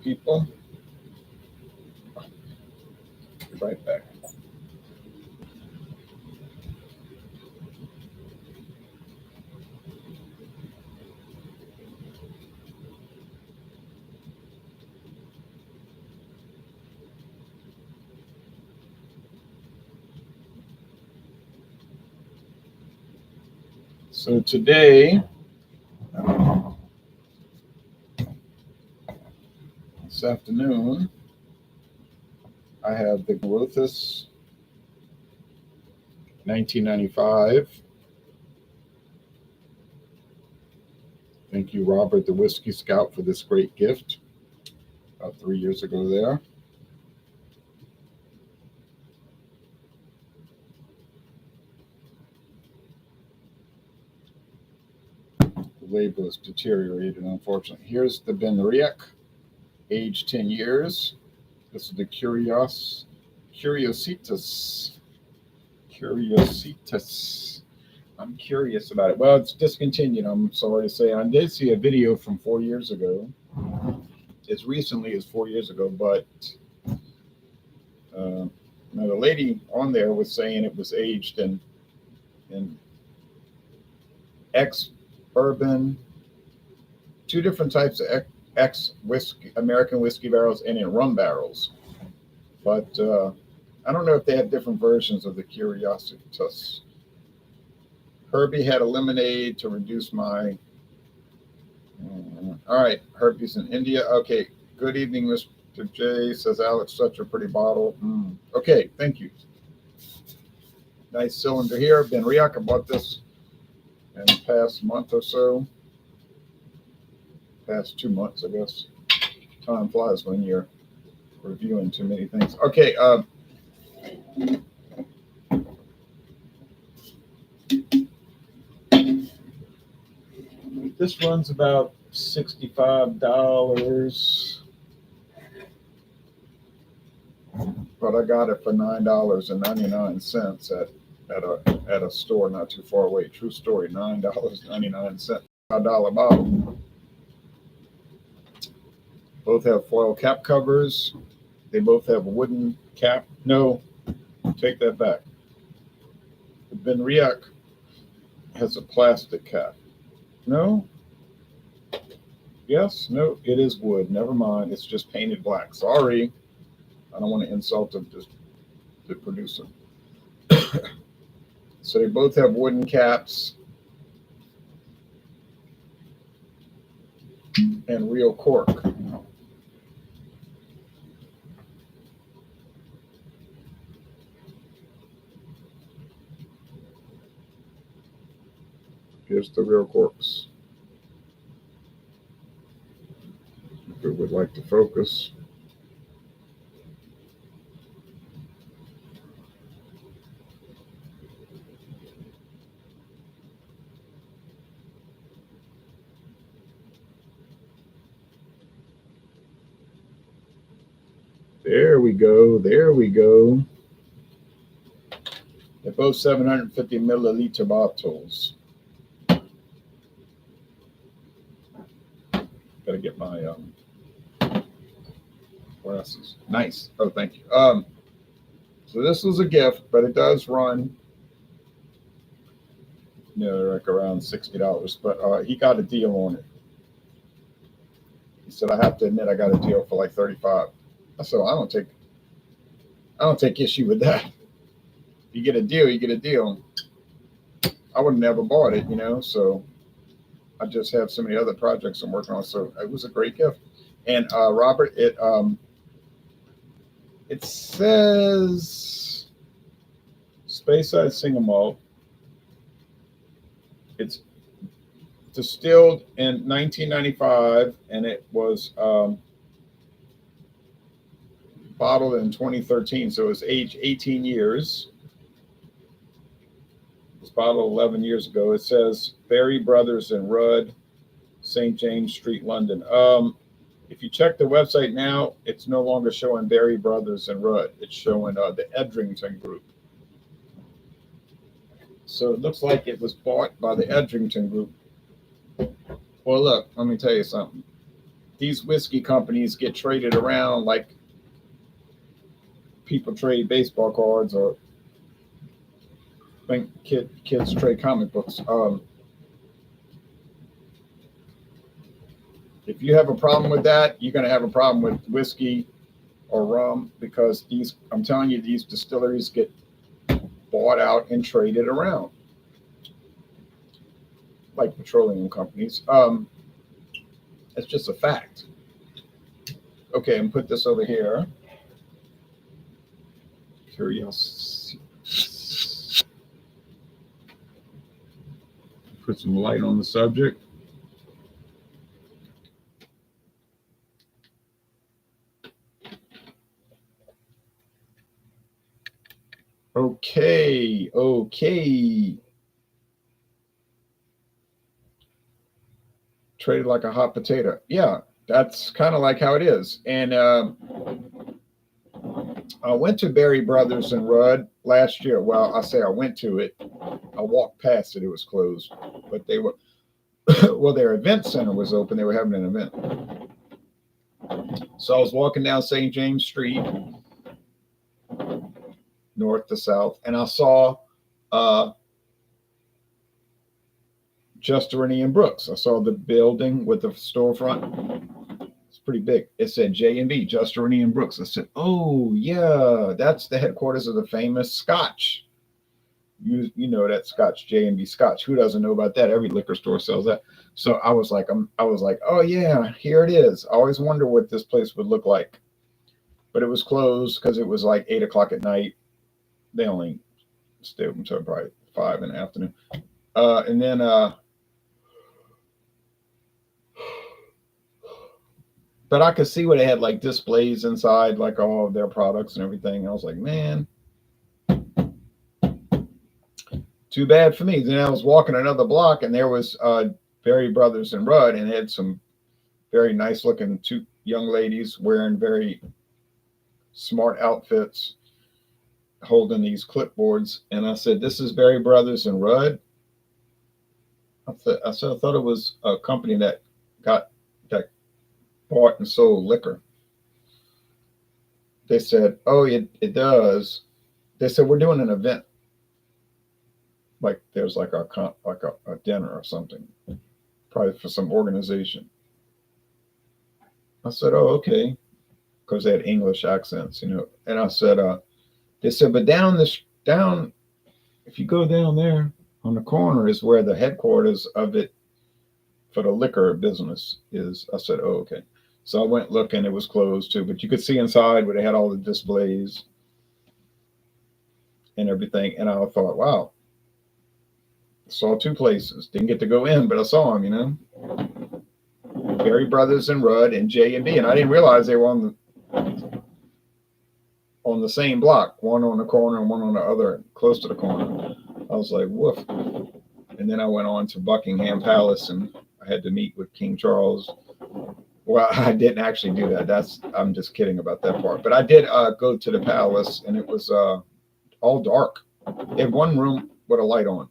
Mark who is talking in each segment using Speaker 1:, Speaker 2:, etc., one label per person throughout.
Speaker 1: people. Be right back. So today, this afternoon, I have the Glenrothes 1995. Thank you, Robert, the Whiskey Scout, for this great gift about 3 years ago there. The label is deteriorated, unfortunately. Here's the Benriach, aged 10 years. This is the Curiositas. Curiositas. I'm curious about it. Well, it's discontinued, I'm sorry to say. I did see a video from 4 years ago, as recently as 4 years ago, but the lady on there was saying it was aged in ex-bourbon, two different types of ex-whiskey, American whiskey barrels, and in rum barrels. But I don't know if they have different versions of the Curiositas. Herbie had a lemonade to reduce my... all right, Herbie's in India. Okay, good evening, Mr. J, says Alex, such a pretty bottle. Okay, thank you. Nice cylinder here. Benriach, I bought this in the past month or so. Past 2 months, I guess. Time flies when you're reviewing too many things. Okay, this runs about $65, but I got it for $9.99 at a store not too far away. True story, $9.99, $5 bottle. Both have foil cap covers. They both have a wooden cap. No, take that back. The Benriach has a plastic cap. No? Yes? No, it is wood. Never mind. It's just painted black. Sorry. I don't want to insult the producer. So they both have wooden caps and real cork. Here's the real corks. If it would like to focus. There we go. There we go. They're both 750 milliliter bottles. Gotta get my glasses. Nice. Oh, thank you. So this was a gift, but it does run, like around $60. But he got a deal on it. He said, I have to admit, I got a deal for like $35. I said, well, I don't take issue with that. If you get a deal, you get a deal. I would have never bought it, so I just have so many other projects I'm working on. So it was a great gift. And Robert, it says Speyside single malt. It's distilled in 1995, and it was bottled in 2013, so it's aged 18 years. It was bottled 11 years ago. It says Berry Brothers and Rudd, St. James Street, London. If you check the website now, it's no longer showing Berry Brothers and Rudd. It's showing the Edrington Group. So it looks like it was bought by the Edrington Group. Well, look, let me tell you something. these whiskey companies get traded around like people trade baseball cards, or think kids trade comic books. If you have a problem with that, you're going to have a problem with whiskey or rum, because I'm telling you, these distilleries get bought out and traded around like petroleum companies. It's just a fact. Okay, and put this over here. Curiositas. Put some light on the subject. Okay. Traded like a hot potato. Yeah, that's kind of like how it is. And I went to Berry Brothers in Rudd last year. Well, I say I went to it. I walked past it. It was closed. But they were, well, their event center was open. They were having an event. So I was walking down St. James Street, north to south, and I saw Justerini and Brooks. I saw the building with the storefront. It's pretty big. It said J&B, Justerini and Brooks. I said, oh, yeah, that's the headquarters of the famous Scotch. You know that Scotch, J&B Scotch. Who doesn't know about that? Every liquor store sells that. So I was like, oh, yeah, here it is. I always wonder what this place would look like. But it was closed because it was like 8 o'clock at night. They only stayed open until probably 5 in the afternoon. And then but I could see where they had like displays inside, like all of their products and everything. I was like, man, too bad for me. Then I was walking another block, and there was Berry Brothers in Rudd, and they had some very nice looking 2 young ladies wearing very smart outfits, holding these clipboards. And I said, this is Berry Brothers in Rudd. I thought it was a company that bought and sold liquor. They said, oh, it does. They said, we're doing an event. Like there's like a dinner or something, probably for some organization. I said, oh, okay. Because they had English accents, And I said, they said, but down, if you go down there on the corner is where the headquarters of it for the liquor business is. I said, oh, okay. So I went looking. It was closed too, but you could see inside where they had all the displays and everything. And I thought, wow, I saw 2 places. Didn't get to go in, but I saw them, Berry Brothers in Rudd and J&B. And I didn't realize they were on the same block, one on the corner and one on the other, close to the corner. I was like, woof. And then I went on to Buckingham Palace, and I had to meet with King Charles. Well, I didn't actually do that. I'm just kidding about that part. But I did go to the palace, and it was all dark. They had one room with a light on.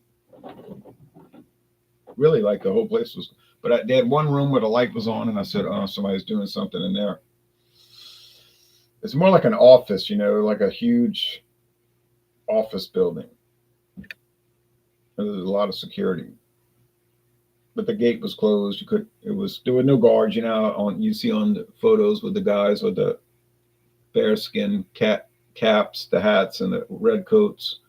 Speaker 1: Really, like the whole place was. But they had one room where the light was on, and I said, oh, somebody's doing something in there. It's more like an office, like a huge office building. There's a lot of security. But the gate was closed. There were no guards, you see on the photos with the guys with the bearskin caps, the hats, and the red coats,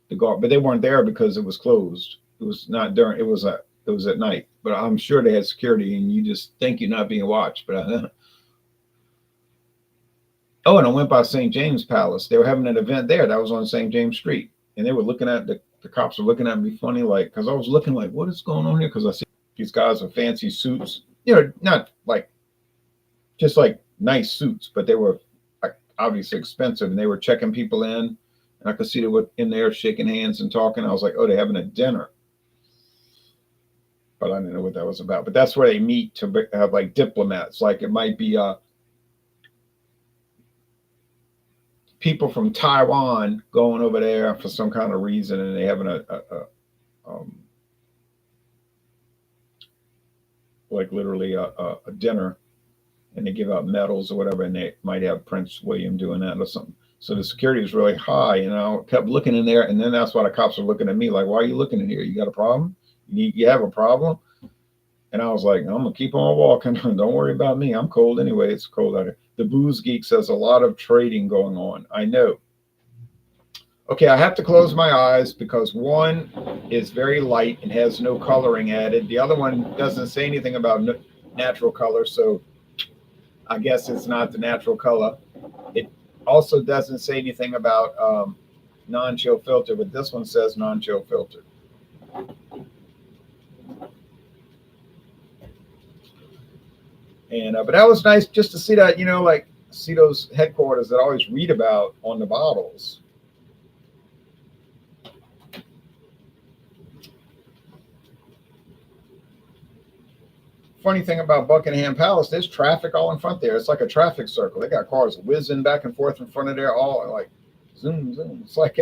Speaker 1: the guard, but they weren't there because it was closed. It was not during, it was at night, but I'm sure they had security, and you just think you're not being watched. But oh, and I went by St. James Palace. They were having an event there that was on St. James Street, and they were looking at the cops were looking at me funny, like, because I was looking like, what is going on here? Because I see these guys with fancy suits, not like just like nice suits, but they were like obviously expensive, and they were checking people in, and I could see they were in there shaking hands and talking. I was like, oh, they're having a dinner, but I didn't know what that was about. But that's where they meet to have like diplomats, like it might be people from Taiwan going over there for some kind of reason, and they having like literally a dinner. and they give out medals or whatever, and they might have Prince William doing that or something. So the security is really high, and I kept looking in there, and then that's why the cops were looking at me like, "Why are you looking in here? You got a problem? You have a problem?" And I was like, "I'm gonna keep on walking. Don't worry about me. I'm cold anyway. It's cold out here." The Booze Geek says a lot of trading going on. I know. Okay, I have to close my eyes because one is very light and has no coloring added. The other one doesn't say anything about natural color, so I guess it's not the natural color. It also doesn't say anything about non-chill filter, but this one says non-chill filter. And but that was nice just to see that, like see those headquarters that I always read about on the bottles. Funny thing about Buckingham Palace, there's traffic all in front there. It's like a traffic circle. They got cars whizzing back and forth in front of there, all like zoom, zoom. It's like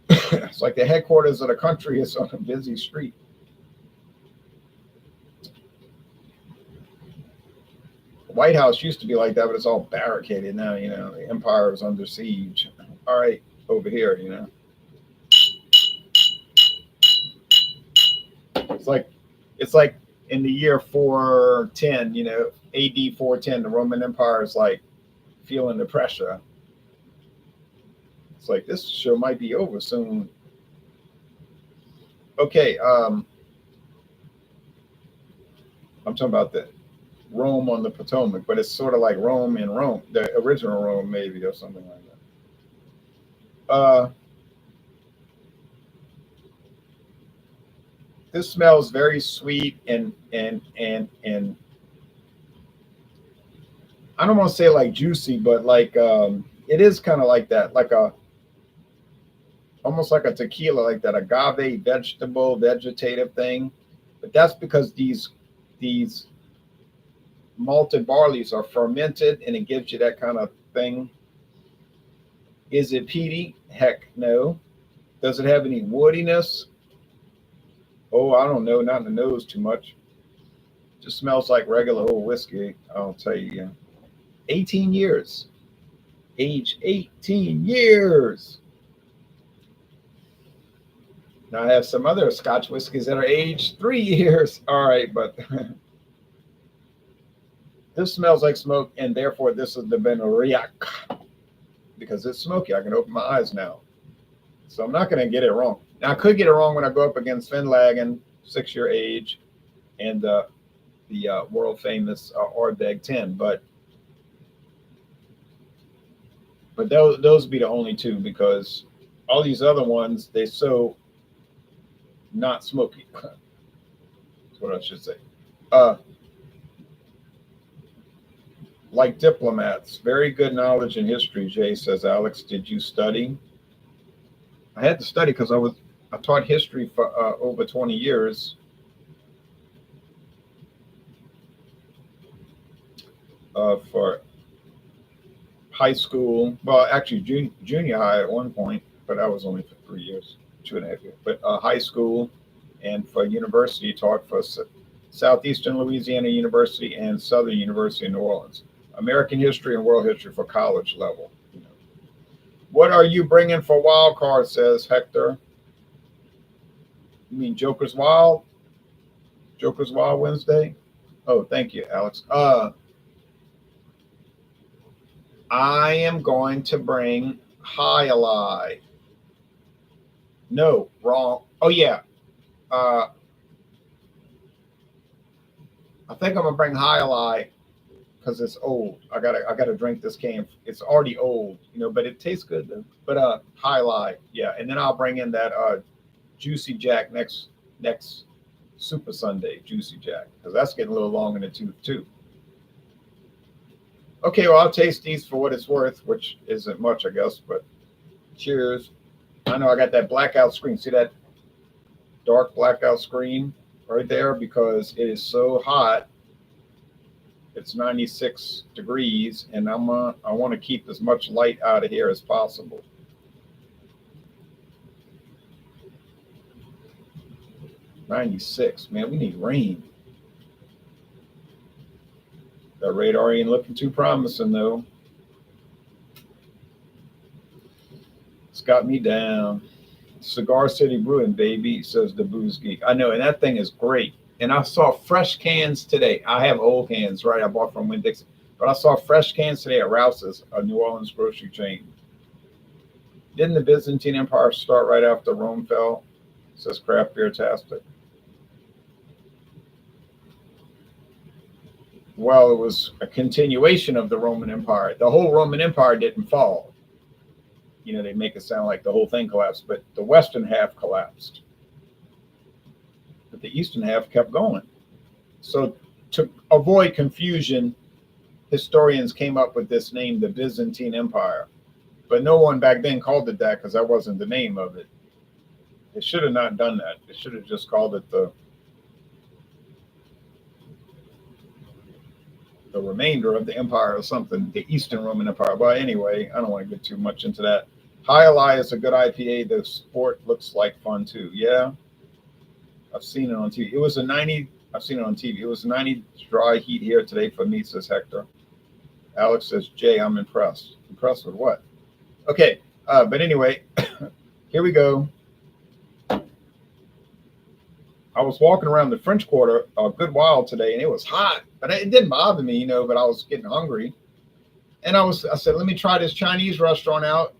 Speaker 1: it's like the headquarters of the country is on a busy street. The White House used to be like that, but it's all barricaded now. The empire is under siege. All right, over here. It's like in the year 410, AD 410, the Roman Empire is like feeling the pressure. It's like this show might be over soon. Okay, I'm talking about the Rome on the Potomac, but it's sort of like Rome in Rome, the original Rome maybe, or something like that. This smells very sweet and I don't want to say like juicy, but like it is kind of like that, like almost like a tequila, like that agave vegetative thing. But that's because these malted barleys are fermented, and it gives you that kind of thing. Is it peaty? Heck no. Does it have any woodiness? Oh, I don't know. Not in the nose too much. Just smells like regular old whiskey. I'll tell you. Yeah. 18 years. Age 18 years. Now I have some other Scotch whiskeys that are aged 3 years. All right, but this smells like smoke, and therefore this is the Benriach because it's smoky. I can open my eyes now, so I'm not going to get it wrong. Now I could get it wrong when I go up against Finlagen, 6-year age, and the world famous Ardbeg 10, but those would be the only two because all these other ones they so not smoky. That's what I should say. Like diplomats, very good knowledge in history. Jay says, Alex, did you study? I had to study because I taught history for over 20 years. For high school, well, actually junior high at one point, but that was only for 3 years, 2.5 years. But high school and for university, taught for Southeastern Louisiana University and Southern University in New Orleans. American history and world history for college level. What are you bringing for wild card? Says Hector. You mean Joker's Wild? Joker's Wild Wednesday? Oh, thank you, Alex. I am going to bring High Ally. No, wrong. Oh yeah. I think I'm gonna bring High Ally because it's old. I gotta drink this can. It's already old, but it tastes good though. But High Ally, yeah, and then I'll bring in that Juicy Jack next Super Sunday Juicy Jack because that's getting a little long in the tooth too. Okay, well I'll taste these for what it's worth, which isn't much, I guess. But cheers. I know I got that blackout screen. See that dark blackout screen right there because it is so hot. It's 96 degrees, and I want to keep as much light out of here as possible. '96, man, we need rain. That radar ain't looking too promising, though. It's got me down. Cigar City Brewing, baby, says the Booze Geek. I know, and that thing is great. And I saw fresh cans today. I have old cans, right? I bought from Winn-Dixie. But I saw fresh cans today at Rouse's, a New Orleans grocery chain. Didn't the Byzantine Empire start right after Rome fell? Says Craft Beer Tastic. Well, it was a continuation of the Roman Empire. The whole Roman Empire didn't fall. You know, they make it sound like the whole thing collapsed, but the western half collapsed. But the eastern half kept going. So to avoid confusion, historians came up with this name, the Byzantine Empire. But no one back then called it that because that wasn't the name of it. They should have not done that. They should have just called it the remainder of the empire or something, the Eastern Roman Empire. But anyway, I don't want to get too much into that. High Ally is a good IPA. The sport looks like fun too. Yeah, I've seen it on TV. It was a 90. I've seen it on TV. It was a 90 dry heat here today for me, says Hector. Alex says, Jay, I'm impressed. Impressed with what? Okay, but anyway, here we go. I was walking around the French Quarter a good while today, and it was hot, but it didn't bother me, you know, but I was getting hungry. And I said, let me try this Chinese restaurant out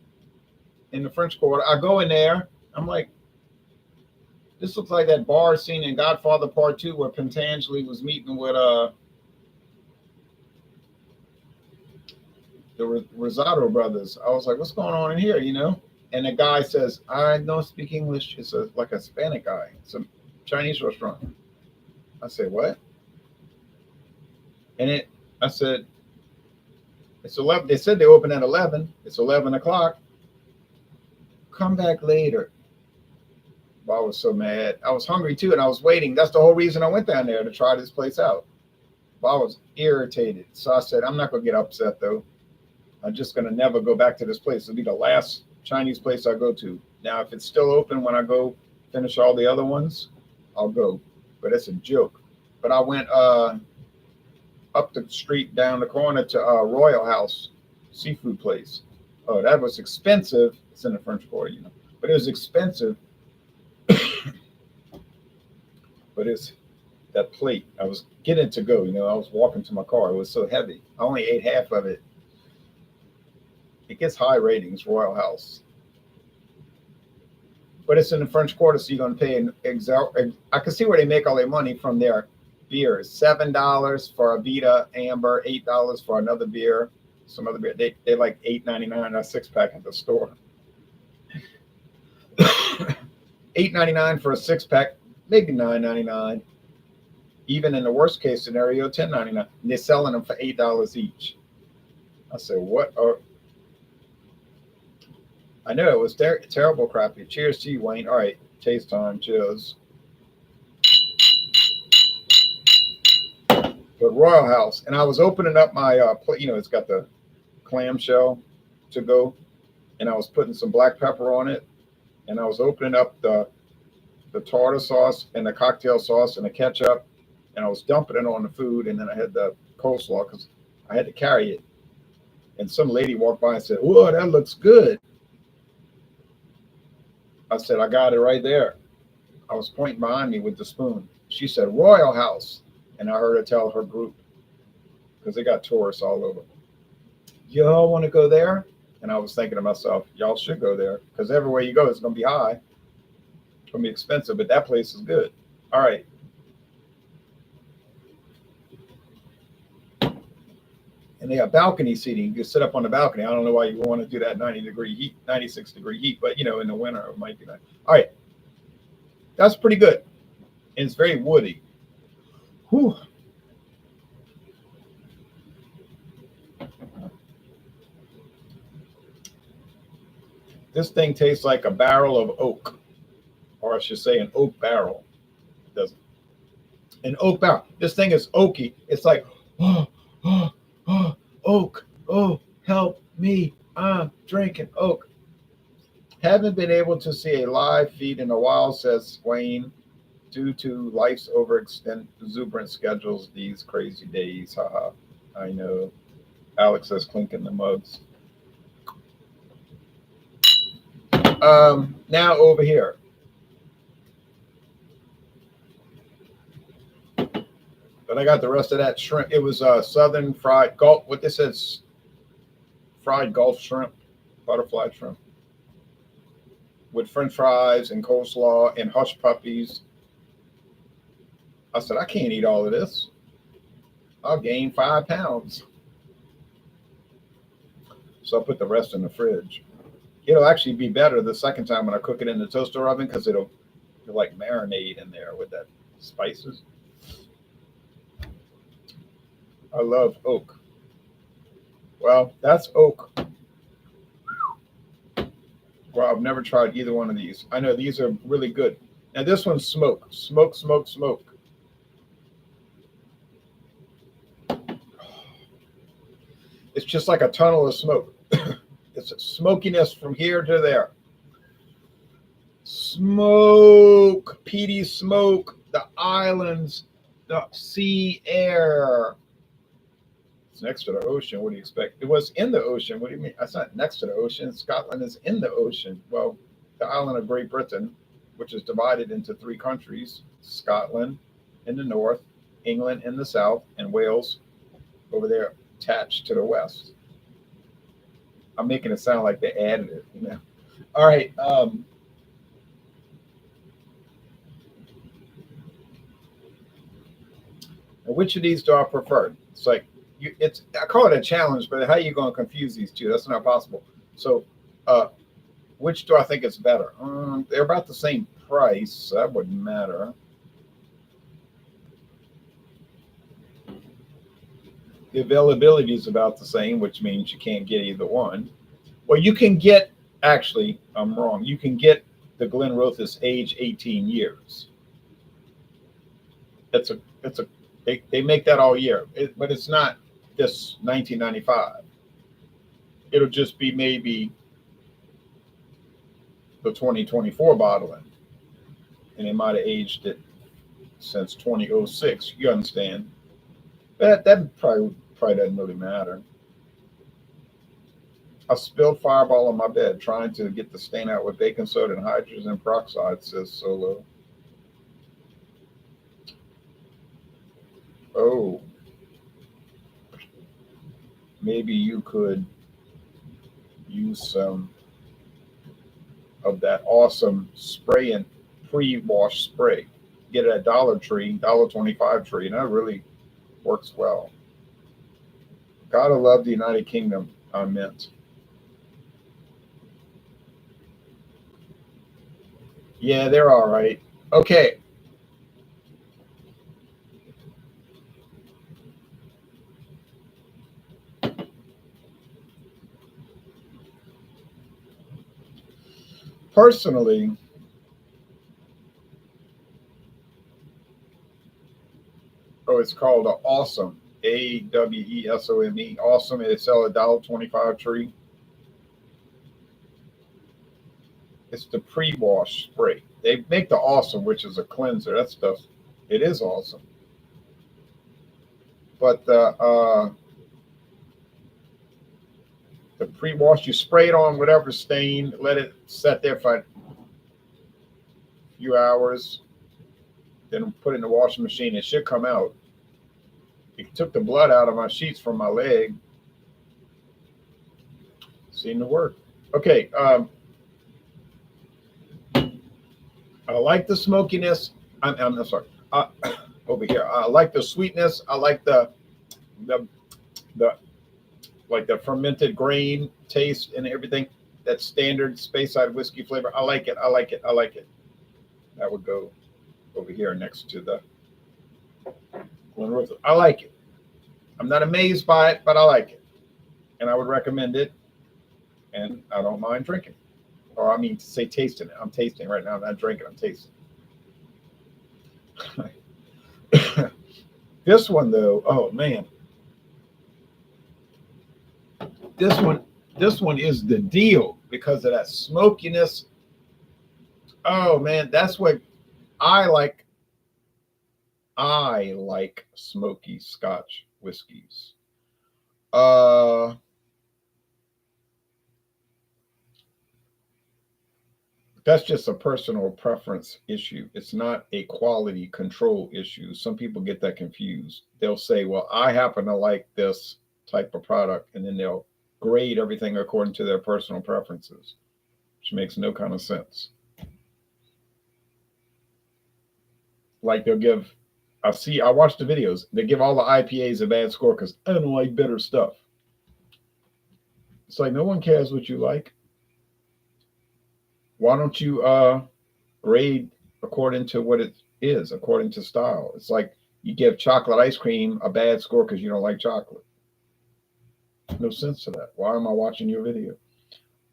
Speaker 1: in the French Quarter. I go in there. I'm like, this looks like that bar scene in Godfather Part 2 where Pentangeli was meeting with the Rosado brothers. I was like, what's going on in here, you know? And the guy says, I don't speak English. It's like a Hispanic guy. It's a Chinese restaurant. I said, what? And I said, it's 11. They said they open at 11. It's 11 o'clock. Come back later. Well, I was so mad. I was hungry too, and I was waiting. That's the whole reason I went down there, to try this place out. But I was irritated. So I said, I'm not going to get upset though. I'm just going to never go back to this place. It'll be the last Chinese place I go to. Now, if it's still open when I go finish all the other ones, I'll go. But it's a joke. But I went up the street down the corner to Royal House seafood place. Oh, that was expensive. It's in the French Quarter, you know. But it was expensive. But it's that plate. I was getting to go, you know. I was walking to my car. It was so heavy. I only ate half of it. It gets high ratings, Royal House. But it's in the French Quarter, so you're going to pay I can see where they make all their money from their beers. $7 for a Vita Amber, $8 for another beer. Some other beer. They like $8.99 a 6-pack at the store. $8.99 for a 6-pack, maybe $9.99. Even in the worst case scenario, $10.99. And they're selling them for $8 each. I said, what? I know it was terrible crappy. Cheers to you, Wayne. All right, taste time. Cheers. But Royal House, and I was opening up my you know, it's got the clamshell to go, and I was putting some black pepper on it, and I was opening up the tartar sauce and the cocktail sauce and the ketchup, and I was dumping it on the food, and then I had the coleslaw because I had to carry it. And some lady walked by and said, "Whoa, that looks good." I said, "I got it right there." I was pointing behind me with the spoon. She said, "Royal House." And I heard her tell her group, because they got tourists all over, y'all want to go there? And I was thinking to myself, y'all should go there, because everywhere you go, it's going to be high. It's going to be expensive, but that place is good. All right. And they have balcony seating. You can sit up on the balcony. I don't know why you want to do that 90-degree heat, 96-degree heat, but, you know, in the winter, it might be nice. All right. That's pretty good. And it's very woody. Whew. This thing tastes like a barrel of oak, or I should say an oak barrel. It doesn't. An oak barrel. This thing is oaky. It's like, oak. Oh, help me. I'm drinking oak. Haven't been able to see a live feed in a while, says Wayne, due to life's overextended exuberant schedules these crazy days. Haha. I know. Alex says clinking the mugs. Now over here. But I got the rest of that shrimp. It was southern fried Gulf. What this is, fried Gulf shrimp, butterfly shrimp, with French fries and coleslaw and hush puppies. I said, I can't eat all of this. I'll gain 5 pounds. So I put the rest in the fridge. It'll actually be better the second time when I cook it in the toaster oven because it'll like marinate in there with that spices. I love oak. Well, that's oak. Well, I've never tried either one of these. I know these are really good. Now this one's smoke. Smoke, smoke, smoke. It's just like a tunnel of smoke. It's a smokiness from here to there. Smoke, peaty smoke, the islands, the sea air. It's next to the ocean. What do you expect? It was in the ocean. What do you mean? It's not next to the ocean. Scotland is in the ocean. Well, the island of Great Britain, which is divided into 3 countries, Scotland in the north, England in the south, and Wales over there attached to the west. I'm making it sound like they added it, you know. All right. Which of these do I prefer? It's like I call it a challenge, but how are you going to confuse these two? That's not possible. So, which do I think is better? They're about the same price. So that wouldn't matter. The availability is about the same, which means you can't get either one. Well, you can get, actually, I'm wrong. You can get the Glenrothes age 18 years. They make that all year, but it's not this 1995. It'll just be maybe the 2024 bottling, and they might have aged it since 2006. You understand? But that probably doesn't really matter. I spilled Fireball on my bed trying to get the stain out with baking soda and hydrogen peroxide, says Solo. Oh, maybe you could use some of that awesome spray and pre-wash spray. Get it at Dollar Tree, $1.25 tree, and that really works well. Gotta love the United Kingdom, I meant. Yeah, they're all right. Okay. Personally, it's called Awesome. AWESOME. Awesome. They sell $1.25 tree. It's the pre-wash spray. They make the Awesome, which is a cleanser. That stuff, it is awesome. But the pre-wash, you spray it on whatever stain, let it set there for a few hours, then put it in the washing machine. It should come out. It took the blood out of my sheets from my leg. Seemed to work. Okay. I like the smokiness. I'm sorry. Over here, I like the sweetness. I like the like the fermented grain taste and everything. That standard Speyside whiskey flavor. I like it. I like it. I like it. That would go over here next to the Glenrothes. I like it. I'm not amazed by it, but I like it, and I would recommend it. And I don't mind drinking, or I mean to say tasting it. I'm tasting right now. I'm not drinking. I'm tasting. This one though, oh man, this one is the deal because of that smokiness. Oh man, that's what I like. I like smoky Scotch whiskeys. That's just a personal preference issue. It's not a quality control issue. Some people get that confused. They'll say, well, I happen to like this type of product, and then they'll grade everything according to their personal preferences, which makes no kind of sense. Like they'll give, I watch the videos, they give all the IPAs a bad score because I don't like bitter stuff. It's like no one cares what you like. Why don't you grade according to what it is, according to style? It's like you give chocolate ice cream a bad score because you don't like chocolate. No sense to that. Why am I watching your video?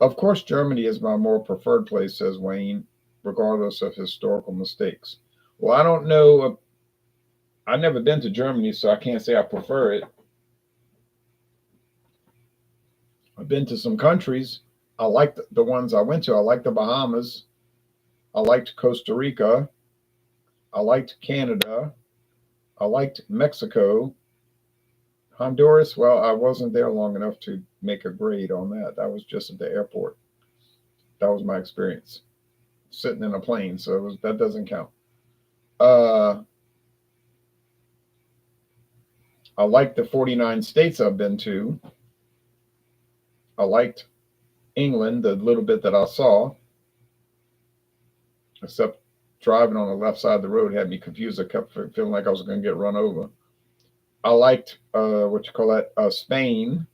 Speaker 1: Of course, Germany is my more preferred place, says Wayne, regardless of historical mistakes. Well, I don't know. I've never been to Germany, so I can't say I prefer it. I've been to some countries. I like the ones I went to. I like the Bahamas. I liked Costa Rica. I liked Canada. I liked Mexico. Honduras, well, I wasn't there long enough to make a grade on that. That was just at the airport. That was my experience. Sitting in a plane, so that doesn't count. I liked the 49 states I've been to. I liked England, the little bit that I saw, except driving on the left side of the road had me confused. I kept feeling like I was going to get run over. I liked Spain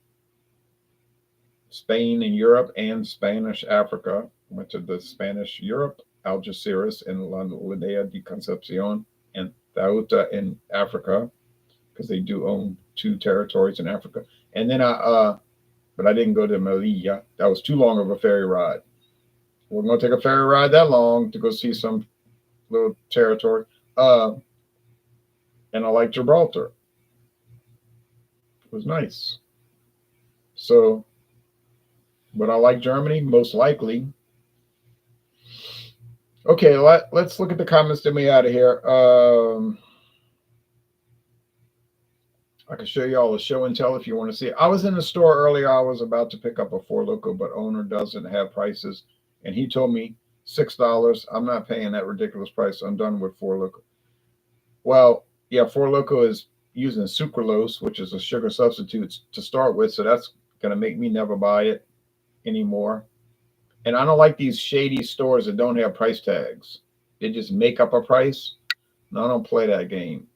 Speaker 1: in Europe and Spanish Africa. Went to the Spanish Europe, Algeciras and La Aldea de Concepcion, and Ceuta in Africa, because they do own 2 territories in Africa. And then but I didn't go to Melilla. That was too long of a ferry ride. We're going to take a ferry ride that long to go see some little territory. And I like Gibraltar. It was nice. So, would I like Germany? Most likely. Okay, let's look at the comments that we out of here. I can show you all the show and tell if you want to see it. I was in the store earlier. I was about to pick up a Four Loko, but owner doesn't have prices. And he told me $6. I'm not paying that ridiculous price. I'm done with Four Loko. Well, yeah, Four Loko is using sucralose, which is a sugar substitute to start with. So that's going to make me never buy it anymore. And I don't like these shady stores that don't have price tags. They just make up a price. No, I don't play that game.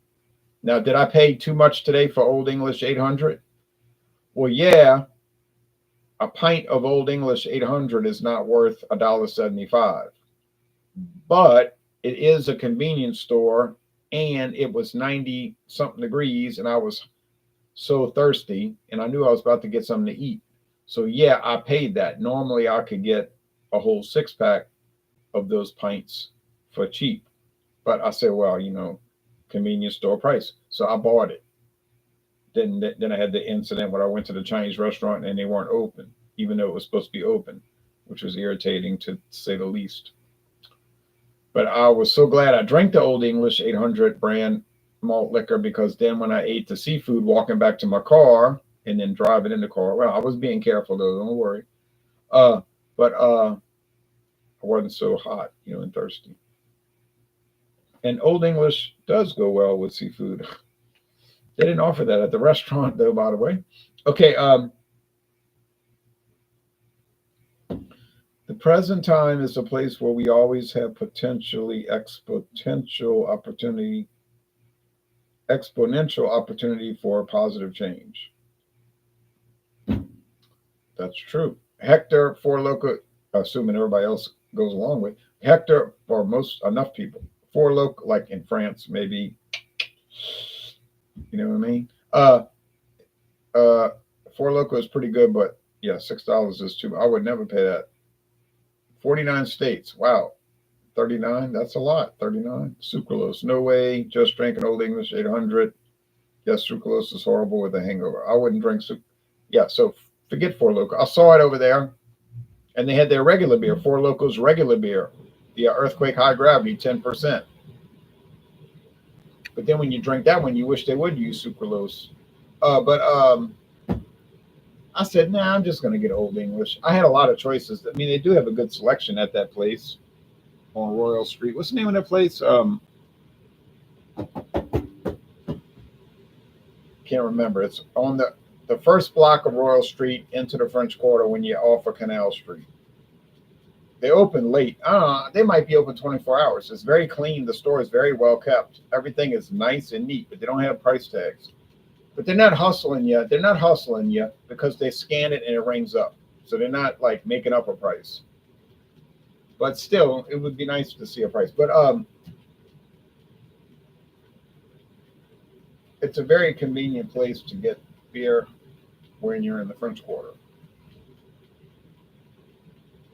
Speaker 1: Now, did I pay too much today for Old English 800? Well, yeah, a pint of Old English 800 is not worth $1.75. But it is a convenience store, and it was 90-something degrees, and I was so thirsty, and I knew I was about to get something to eat. So, yeah, I paid that. Normally, I could get a whole 6-pack of those pints for cheap. But I said, well, convenience store price. So I bought it. Then I had the incident where I went to the Chinese restaurant and they weren't open, even though it was supposed to be open, which was irritating to say the least. But I was so glad I drank the Old English 800 brand malt liquor, because then when I ate the seafood walking back to my car and then driving in the car, well, I was being careful though, don't worry. But I wasn't so hot, and thirsty. And Old English does go well with seafood. They didn't offer that at the restaurant, though, by the way. Okay. The present time is a place where we always have exponential opportunity for positive change. That's true. Hector, Four Loko, assuming everybody else goes along with Hector, for enough people. Four Loko, like in France, maybe, you know what I mean? Four Loko is pretty good, but yeah, $6 is too. I would never pay that. 49 states. Wow. 39, that's a lot. 39. Sucralose. No way. Just drinking Old English 800. Yes, sucralose is horrible with a hangover. I wouldn't drink Yeah, so forget Four Loko. I saw it over there, and they had their regular beer. Four Loko's regular beer. The Earthquake High Gravity, 10%. But then when you drink that one, you wish they would use sucralose. I said, nah, I'm just going to get Old English. I had a lot of choices. I mean, they do have a good selection at that place on Royal Street. What's the name of that place? Can't remember. It's on the first block of Royal Street into the French Quarter when you're off of Canal Street. They open late. They might be open 24 hours. It's very clean. The store is very well kept. Everything is nice and neat, but they don't have price tags. But they're not hustling you. They're not hustling you because they scan it and it rings up. So they're not like making up a price. But still, it would be nice to see a price. But it's a very convenient place to get beer when you're in the French Quarter.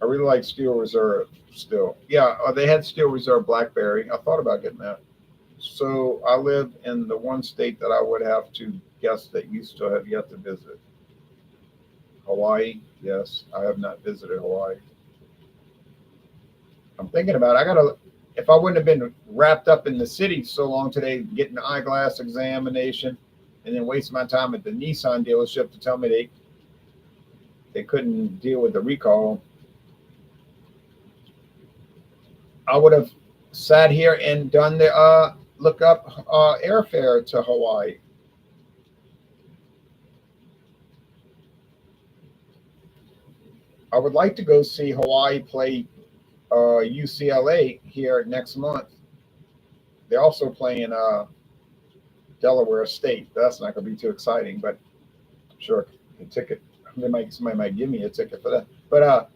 Speaker 1: I really like Steel Reserve still. Yeah, they had Steel Reserve Blackberry. I thought about getting that. So I live in the one state that I would have to guess that you still have yet to visit. Hawaii. Yes, I have not visited Hawaii. I'm thinking about it. If I wouldn't have been wrapped up in the city so long today, getting the eyeglass examination and then wasting my time at the Nissan dealership to tell me they couldn't deal with the recall, I would have sat here and done the look up airfare to Hawaii. I would like to go see Hawaii play UCLA here next month. They're also playing Delaware State. That's not going to be too exciting, but I'm sure the ticket, somebody might give me a ticket for that. But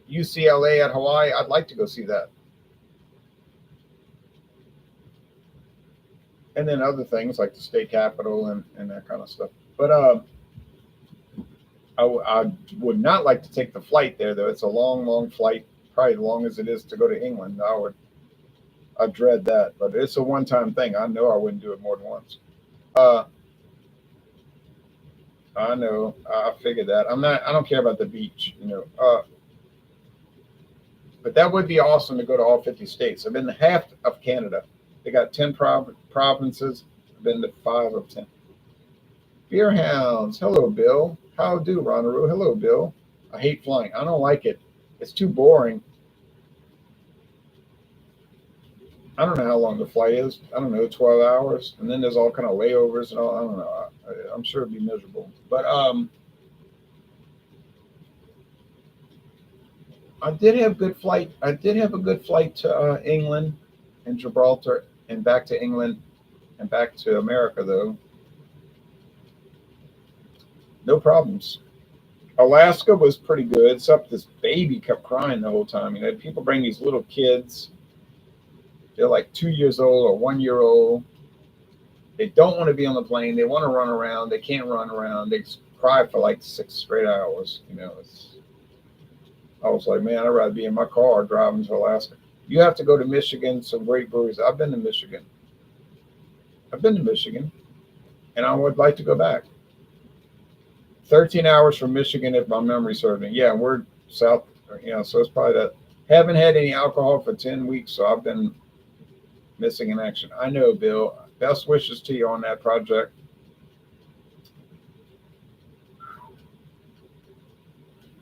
Speaker 1: UCLA at Hawaii, I'd like to go see that. And then other things like the state capitol and that kind of stuff. But I would not like to take the flight there, though. It's a long, long flight, probably as long as it is to go to England. I dread that, but it's a one-time thing. I know I wouldn't do it more than once. I know. I figured that. I don't care about the beach, but that would be awesome to go to all 50 states. I've been to half of Canada. They got 10 provinces. I've been to 5 of 10. Beer Hounds. Hello, Bill. How do, Ronaroo? Hello, Bill. I hate flying. I don't like it. It's too boring. I don't know how long the flight is. I don't know, 12 hours. And then there's all kind of layovers and all. I don't know. I'm sure it'd be miserable. But I did have good flight. I did have a good flight to England and Gibraltar and back to England and back to America, though. No problems. Alaska was pretty good, except this baby kept crying the whole time. People bring these little kids. They're like 2 years old or 1 year old. They don't want to be on the plane. They want to run around. They can't run around. They cry for like 6 straight hours. I was like, man, I'd rather be in my car driving to Alaska. You have to go to Michigan, some great breweries. I've been to Michigan, and I would like to go back. 13 hours from Michigan, if my memory serves me. Yeah, we're south, so it's probably that. Haven't had any alcohol for 10 weeks, so I've been missing in action. I know, Bill. Best wishes to you on that project.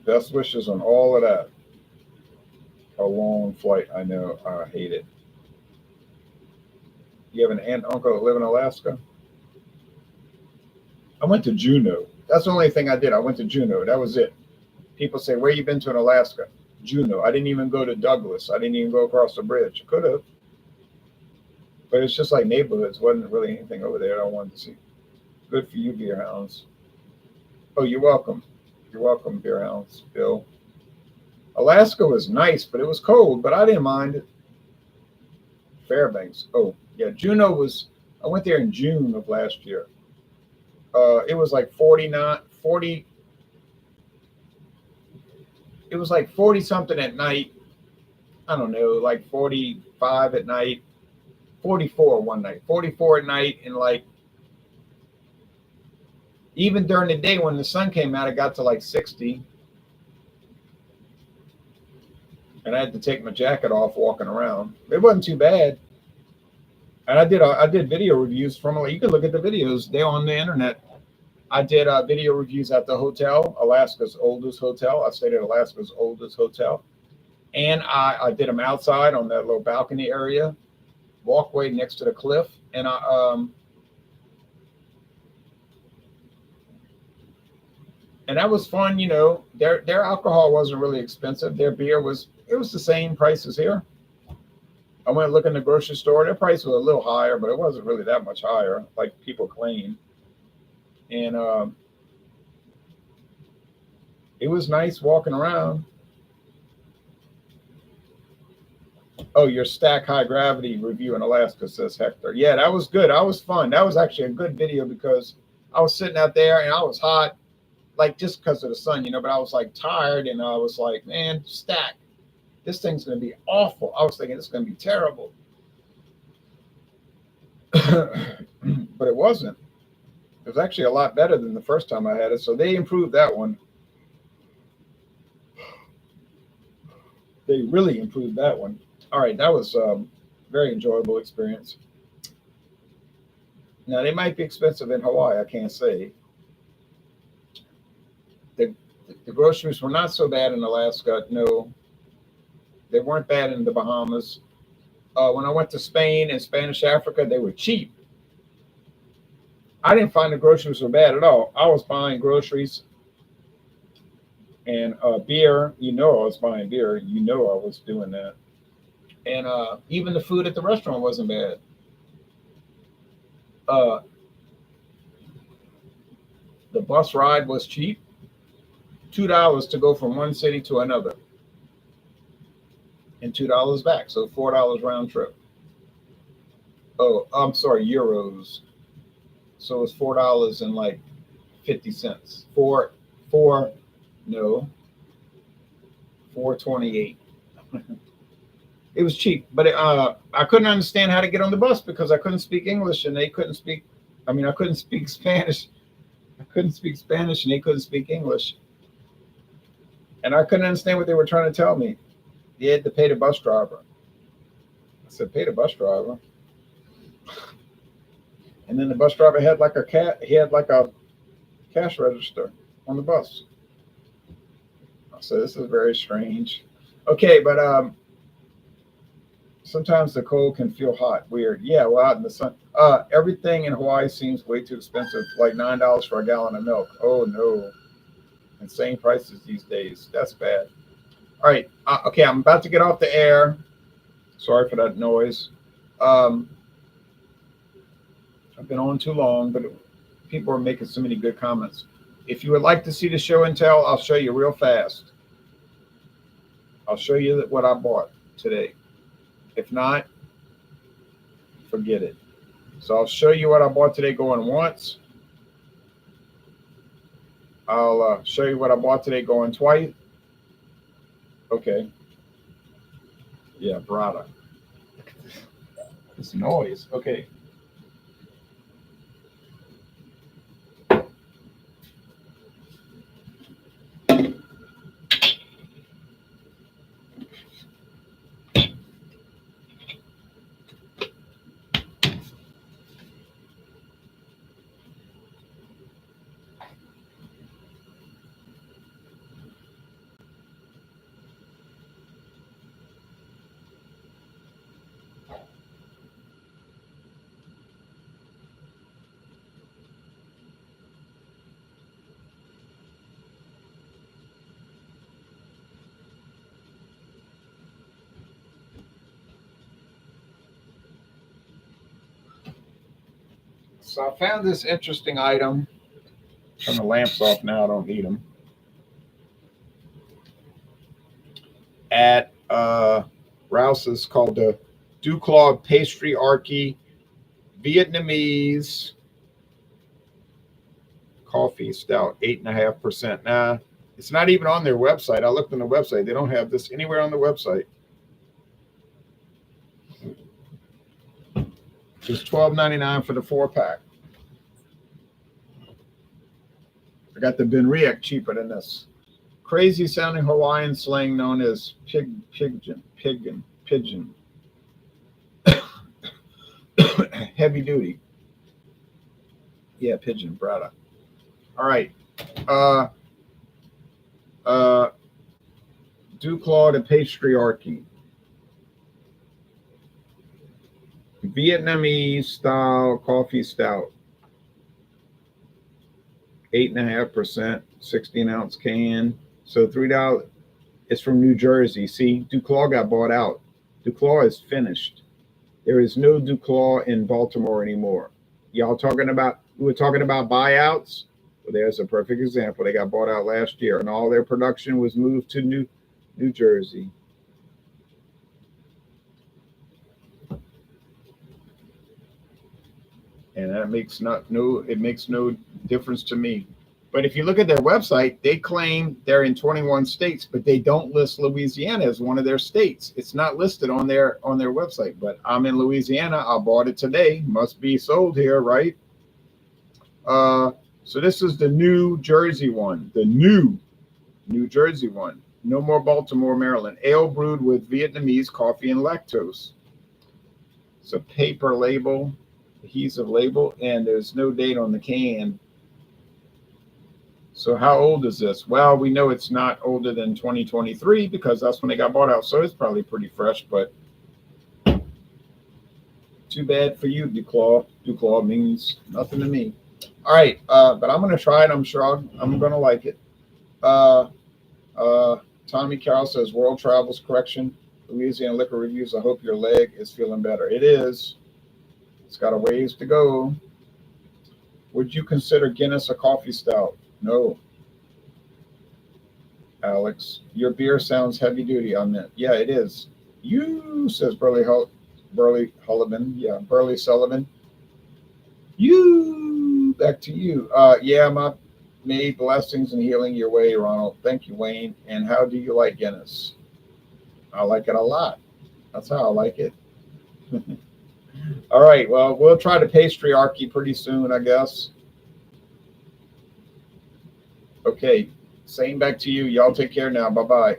Speaker 1: Best wishes on all of that. A long flight, I know. I hate it. You have an aunt, uncle that live in Alaska? I went to Juneau. That's the only thing I did. I went to Juneau. That was it. People say, where you been to in Alaska? Juneau. I didn't even go to Douglas. I didn't even go across the bridge. I could have. But it's just like neighborhoods. Wasn't really anything over there I wanted to see. Good for you, Beer Hounds. Oh, you're welcome. You're welcome, Beer Hounds, Bill. Alaska was nice, but it was cold, but I didn't mind it. Fairbanks. Oh, yeah. Juneau was, I went there in June of last year. It was like 40, it was like 40 something at night. I don't know, like 45 at night, 44 one night, 44 at night. And like, even during the day when the sun came out, it got to like 60. And I had to take my jacket off walking around. It wasn't too bad. And I did video reviews from it. You can look at the videos. They're on the internet. I did video reviews at the hotel, Alaska's oldest hotel. I stayed at Alaska's oldest hotel. And I did them outside on that little balcony area, walkway next to the cliff. And and that was fun, you know. Their alcohol wasn't really expensive. Their beer was the same price as here. I went to look in the grocery store. Their price was a little higher, but it wasn't really that much higher, like people claim. And it was nice walking around. Oh, your Stack High Gravity review in Alaska, says Hector. Yeah, that was good. That was fun. That was actually a good video because I was sitting out there and I was hot, like just because of the sun, you know, but I was like tired and I was like, man, Stack, this thing's going to be awful. I was thinking it's going to be terrible. But it wasn't. It was actually a lot better than the first time I had it. So they improved that one. They really improved that one. All right, that was a very enjoyable experience. Now, they might be expensive in Hawaii, I can't say. The groceries were not so bad in Alaska, no. They weren't bad in the Bahamas. When I went to Spain and Spanish Africa, they were cheap. I didn't find the groceries were bad at all. I was buying groceries and beer. You know I was buying beer. You know I was doing that. And even the food at the restaurant wasn't bad. The bus ride was cheap. $2 to go from one city to another. And $2 back. So $4 round trip. Oh, I'm sorry, euros. So it's $4 and like 50 cents. No. 4.28. It was cheap, but I couldn't understand how to get on the bus because I couldn't speak English and they couldn't speak. I mean, I couldn't speak Spanish. I couldn't speak Spanish and they couldn't speak English. And I couldn't understand what they were trying to tell me. They had to pay the bus driver. I said, pay the bus driver. And then the bus driver had like he had like a cash register on the bus. I said, this is very strange. Okay, but sometimes the cold can feel hot. Weird. Yeah, well, out in the sun. Everything in Hawaii seems way too expensive, like $9 for a gallon of milk. Oh, no. Insane prices these days. That's bad. All right. Okay, I'm about to get off the air. Sorry for that noise. I've been on too long, but people are making so many good comments. If you would like to see the show and tell, I'll show you real fast. I'll show you what I bought today. If not, forget it. So I'll show you what I bought today going once. I'll show you what I bought today going twice. Okay. Yeah, Brada. This noise. Okay. So I found this interesting item. Turn the lamps off now. I don't need them. At Rouse's, called the Duclaw Pastry Archie Vietnamese Coffee Stout, 8.5%. Nah, it's not even on their website. I looked on the website. They don't have this anywhere on the website. It's $12.99 for the 4-pack. I got the Benriach cheaper than this. Crazy sounding Hawaiian slang known as pigeon. Heavy duty. Yeah, pigeon, Brada. All right. Uh, uh, Duclaw the Patriarchy. Vietnamese style coffee stout. 8.5%, 16-ounce can. So $3. It's from New Jersey. See, Duclaw got bought out. Duclaw is finished. There is no Duclaw in Baltimore anymore. Y'all talking about, we were talking about buyouts? Well, there's a perfect example. They got bought out last year, and all their production was moved to New Jersey. And that makes it makes no difference to me. But if you look at their website, they claim they're in 21 states, but they don't list Louisiana as one of their states. It's not listed on their website. But I'm in Louisiana. I bought it today. Must be sold here, right? So this is the New Jersey one. The New Jersey one. No more Baltimore, Maryland. Ale brewed with Vietnamese coffee and lactose. It's a paper label, adhesive label, and there's no date on the can. So how old is this? Well, we know it's not older than 2023 because that's when they got bought out. So it's probably pretty fresh, but too bad for you, Duclaw. Duclaw means nothing to me. All right, but I'm going to try it. I'm sure I'm going to like it. Uh, Tommy Carroll says, World Travels Correction, Louisiana Liquor Reviews. I hope your leg is feeling better. It is. It's got a ways to go. Would you consider Guinness a coffee stout? No. Alex, your beer sounds heavy duty on that. Yeah, it is. You, says Burley Sullivan. Yeah, Burley Sullivan. You, back to you. Yeah, my may blessings and healing your way, Ronald. Thank you, Wayne. And how do you like Guinness? I like it a lot. That's how I like it. All right. Well, we'll try the patriarchy pretty soon, I guess. Okay. Same back to you. Y'all take care now. Bye-bye.